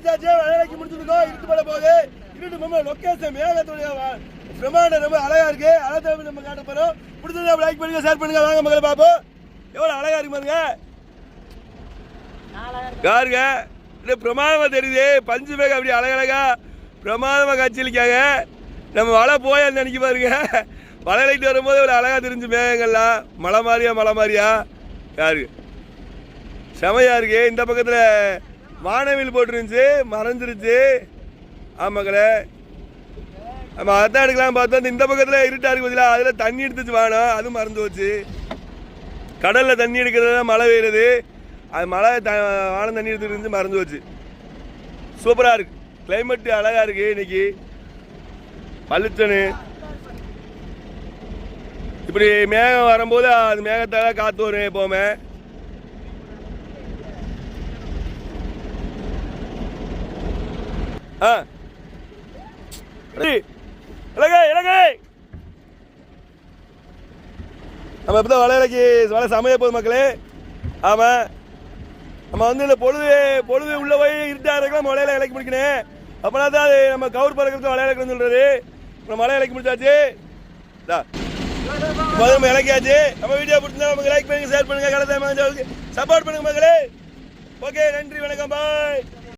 முடிச்சாச்சு, வேலைக்கு முடிச்சிருக்கோம். இருட்டு பட போகுது. இருட்டு நம்ம லொக்கேஷன் மேகத்துடைய பிரமாண்டம் ரொம்ப அழகா இருக்கு. அழகா நம்ம காட்ட போறோம். பிடிச்சதா லைக் பண்ணுங்க, ஷேர் பண்ணுங்க. வாங்க மக்களை பாப்போம். எவ்வளவு அழகா இருக்கு பாருங்க. காருங்க பிரமாதமா தெரியுது. பஞ்சு மேக அப்படி அழகழகா பிரமாதமா காட்சியளிக்காங்க. நம்ம மழை போய் அந்த அன்னைக்கு பாருங்க, மழை லைட் வரும்போது ஒரு அழகா தெரிஞ்சு மேகங்கள்லாம் மலை மாதிரியா யாரு செமையா இருக்கு. இந்த பக்கத்துல வானவில் போட்டுருந்துச்சு, மறைஞ்சிருச்சு. ஆமாங்களே, நம்ம அதான் எடுக்கலாம் பார்த்தோம். இந்த பக்கத்துல இருட்டா இருக்கு பதிலா, அதுல தண்ணி எடுத்துச்சு வானம், அதுவும் மறந்து போச்சு. கடல்ல தண்ணி எடுக்கிறதா மழை பெய்யுறது, அது மழை வானம் தண்ணி எடுத்துட்டு இருந்துச்சு, மறந்து போச்சு. சூப்பரா இருக்கு, கிளைமேட் அழகா இருக்கு. இன்னைக்கு பளிச்சனு இப்படி மேகம் வரும்போது அது மேகத்தால காத்து வரும். எப்பவுமே நம்ம இப்பதான் வளையலைக்கு வலை சமைய போகுது மக்களே. ஆமா, நம்ம வந்து இந்த பொழுது உள்ள போய் இருட்டா இருக்கலாம் வளையலை இலக்கி முடிக்கணும். அப்பனா தான் அது நம்ம கவுர் பறக்கிறது வளையலைக்கு சொல்றது. நம்ம வளைய இலக்கி முடிச்சாச்சு, நம்ம இலக்கியாச்சு. நம்ம வீடியோ பிடிச்சிருந்தா நமக்கு லைக் பண்ணுங்க, ஷேர் பண்ணுங்க, சப்போர்ட் பண்ணுங்க மக்களே. ஓகே, நன்றி, வணக்கம், பாய்.